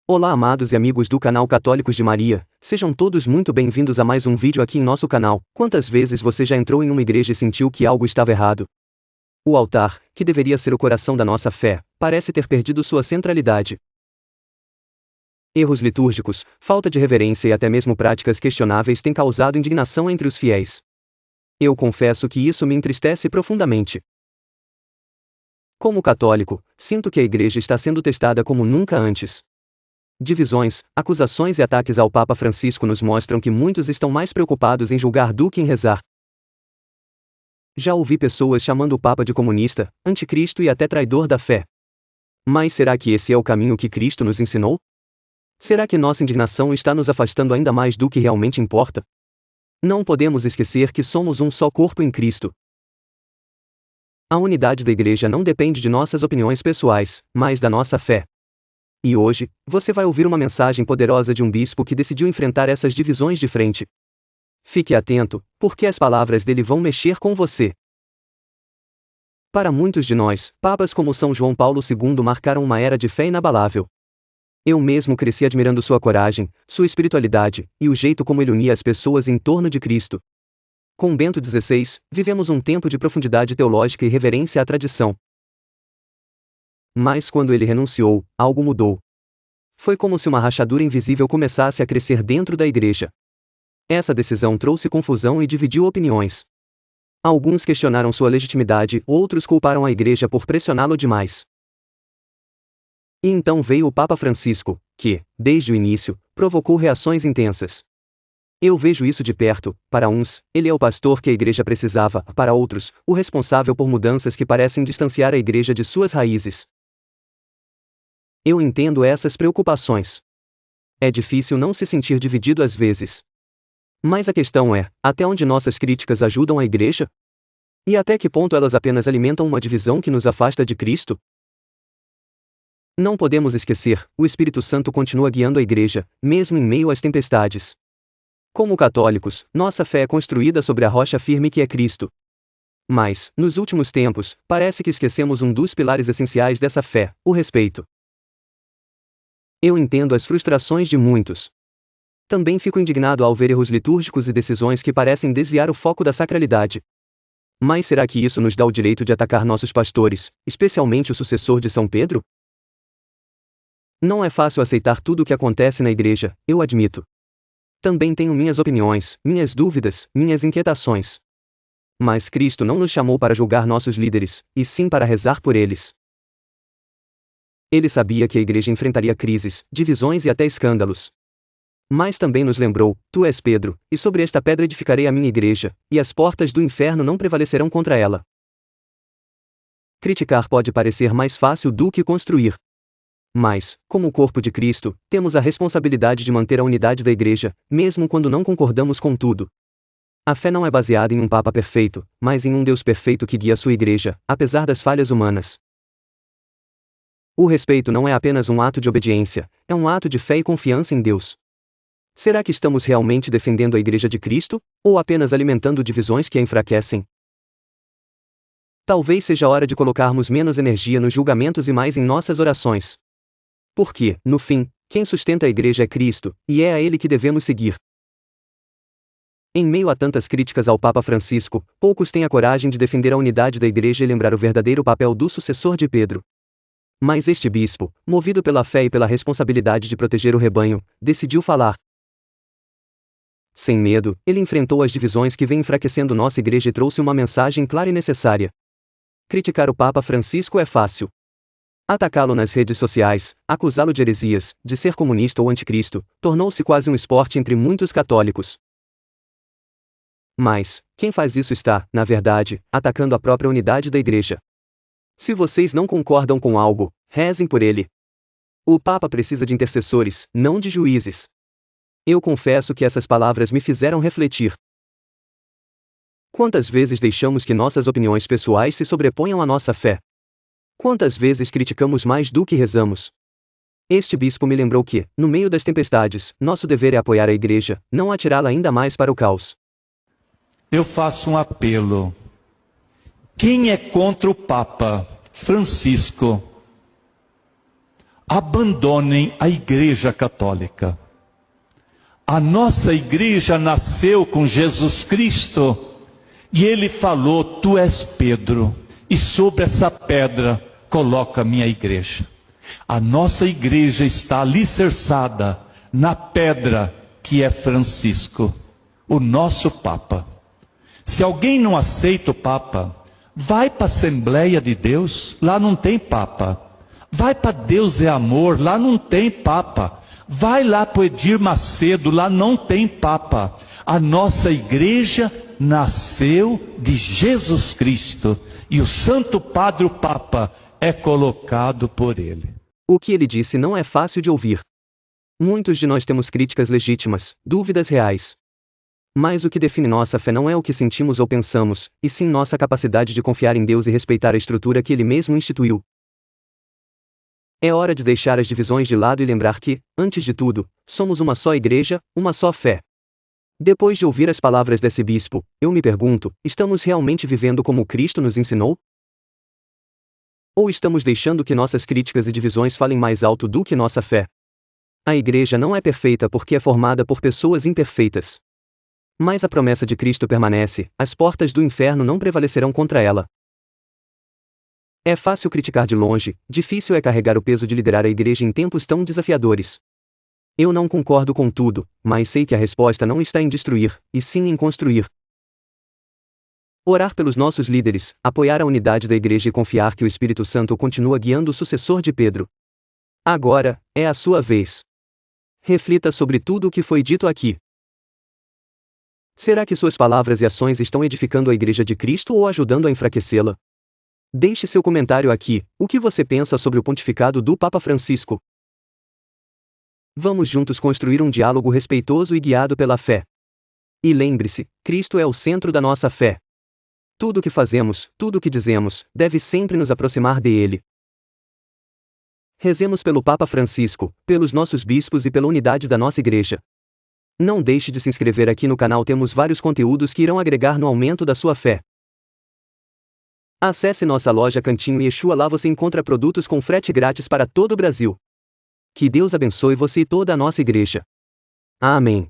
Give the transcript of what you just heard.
Olá amados e amigos do canal Católicos de Maria, sejam todos muito bem-vindos a mais um vídeo aqui em nosso canal. Quantas vezes você já entrou em uma igreja e sentiu que algo estava errado? O altar, que deveria ser o coração da nossa fé, parece ter perdido sua centralidade. Erros litúrgicos, falta de reverência e até mesmo práticas questionáveis têm causado indignação entre os fiéis. Eu confesso que isso me entristece profundamente. Como católico, sinto que a igreja está sendo testada como nunca antes. Divisões, acusações e ataques ao Papa Francisco nos mostram que muitos estão mais preocupados em julgar do que em rezar. Já ouvi pessoas chamando o Papa de comunista, anticristo e até traidor da fé. Mas será que esse é o caminho que Cristo nos ensinou? Será que nossa indignação está nos afastando ainda mais do que realmente importa? Não podemos esquecer que somos um só corpo em Cristo. A unidade da igreja não depende de nossas opiniões pessoais, mas da nossa fé. E hoje, você vai ouvir uma mensagem poderosa de um bispo que decidiu enfrentar essas divisões de frente. Fique atento, porque as palavras dele vão mexer com você. Para muitos de nós, papas como São João Paulo II marcaram uma era de fé inabalável. Eu mesmo cresci admirando sua coragem, sua espiritualidade, e o jeito como ele unia as pessoas em torno de Cristo. Com Bento XVI, vivemos um tempo de profundidade teológica e reverência à tradição. Mas quando ele renunciou, algo mudou. Foi como se uma rachadura invisível começasse a crescer dentro da igreja. Essa decisão trouxe confusão e dividiu opiniões. Alguns questionaram sua legitimidade, outros culparam a igreja por pressioná-lo demais. E então veio o Papa Francisco, que, desde o início, provocou reações intensas. Eu vejo isso de perto. Para uns, ele é o pastor que a igreja precisava, para outros, o responsável por mudanças que parecem distanciar a igreja de suas raízes. Eu entendo essas preocupações. É difícil não se sentir dividido às vezes. Mas a questão é, até onde nossas críticas ajudam a igreja? E até que ponto elas apenas alimentam uma divisão que nos afasta de Cristo? Não podemos esquecer, o Espírito Santo continua guiando a igreja, mesmo em meio às tempestades. Como católicos, nossa fé é construída sobre a rocha firme que é Cristo. Mas, nos últimos tempos, parece que esquecemos um dos pilares essenciais dessa fé, o respeito. Eu entendo as frustrações de muitos. Também fico indignado ao ver erros litúrgicos e decisões que parecem desviar o foco da sacralidade. Mas será que isso nos dá o direito de atacar nossos pastores, especialmente o sucessor de São Pedro? Não é fácil aceitar tudo o que acontece na igreja, eu admito. Também tenho minhas opiniões, minhas dúvidas, minhas inquietações. Mas Cristo não nos chamou para julgar nossos líderes, e sim para rezar por eles. Ele sabia que a igreja enfrentaria crises, divisões e até escândalos. Mas também nos lembrou: Tu és Pedro, e sobre esta pedra edificarei a minha igreja, e as portas do inferno não prevalecerão contra ela. Criticar pode parecer mais fácil do que construir. Mas, como o corpo de Cristo, temos a responsabilidade de manter a unidade da igreja, mesmo quando não concordamos com tudo. A fé não é baseada em um Papa perfeito, mas em um Deus perfeito que guia sua igreja, apesar das falhas humanas. O respeito não é apenas um ato de obediência, é um ato de fé e confiança em Deus. Será que estamos realmente defendendo a Igreja de Cristo, ou apenas alimentando divisões que a enfraquecem? Talvez seja hora de colocarmos menos energia nos julgamentos e mais em nossas orações. Porque, no fim, quem sustenta a Igreja é Cristo, e é a Ele que devemos seguir. Em meio a tantas críticas ao Papa Francisco, poucos têm a coragem de defender a unidade da Igreja e lembrar o verdadeiro papel do sucessor de Pedro. Mas este bispo, movido pela fé e pela responsabilidade de proteger o rebanho, decidiu falar. Sem medo, ele enfrentou as divisões que vêm enfraquecendo nossa igreja e trouxe uma mensagem clara e necessária. Criticar o Papa Francisco é fácil. Atacá-lo nas redes sociais, acusá-lo de heresias, de ser comunista ou anticristo, tornou-se quase um esporte entre muitos católicos. Mas, quem faz isso está, na verdade, atacando a própria unidade da igreja. Se vocês não concordam com algo, rezem por ele. O Papa precisa de intercessores, não de juízes. Eu confesso que essas palavras me fizeram refletir. Quantas vezes deixamos que nossas opiniões pessoais se sobreponham à nossa fé? Quantas vezes criticamos mais do que rezamos? Este bispo me lembrou que, no meio das tempestades, nosso dever é apoiar a igreja, não atirá-la ainda mais para o caos. Eu faço um apelo. Quem é contra o Papa Francisco? abandonem a Igreja Católica. A nossa igreja nasceu com Jesus Cristo e ele falou: tu és Pedro, e sobre essa pedra coloca a minha igreja. A nossa igreja está alicerçada na pedra que é Francisco, o nosso Papa. Se alguém não aceita o Papa, vai para a Assembleia de Deus, lá não tem Papa. Vai para Deus é Amor, lá não tem Papa. Vai lá para o Edir Macedo, lá não tem Papa. A nossa igreja nasceu de Jesus Cristo e o Santo Padre o Papa é colocado por ele. O que ele disse não é fácil de ouvir. Muitos de nós temos críticas legítimas, dúvidas reais. Mas o que define nossa fé não é o que sentimos ou pensamos, e sim nossa capacidade de confiar em Deus e respeitar a estrutura que Ele mesmo instituiu. É hora de deixar as divisões de lado e lembrar que, antes de tudo, somos uma só igreja, uma só fé. Depois de ouvir as palavras desse bispo, eu me pergunto: estamos realmente vivendo como Cristo nos ensinou? Ou estamos deixando que nossas críticas e divisões falem mais alto do que nossa fé? A igreja não é perfeita porque é formada por pessoas imperfeitas. Mas a promessa de Cristo permanece: as portas do inferno não prevalecerão contra ela. É fácil criticar de longe, difícil é carregar o peso de liderar a igreja em tempos tão desafiadores. Eu não concordo com tudo, mas sei que a resposta não está em destruir, e sim em construir. Orar pelos nossos líderes, apoiar a unidade da igreja e confiar que o Espírito Santo continua guiando o sucessor de Pedro. Agora, é a sua vez. Reflita sobre tudo o que foi dito aqui. Será que suas palavras e ações estão edificando a Igreja de Cristo ou ajudando a enfraquecê-la? Deixe seu comentário aqui. O que você pensa sobre o pontificado do Papa Francisco? Vamos juntos construir um diálogo respeitoso e guiado pela fé. E lembre-se, Cristo é o centro da nossa fé. Tudo o que fazemos, tudo o que dizemos, deve sempre nos aproximar dele. Rezemos pelo Papa Francisco, pelos nossos bispos e pela unidade da nossa igreja. Não deixe de se inscrever aqui no canal, temos vários conteúdos que irão agregar no aumento da sua fé. Acesse nossa loja Cantinho Yeshua, lá você encontra produtos com frete grátis para todo o Brasil. Que Deus abençoe você e toda a nossa igreja. Amém.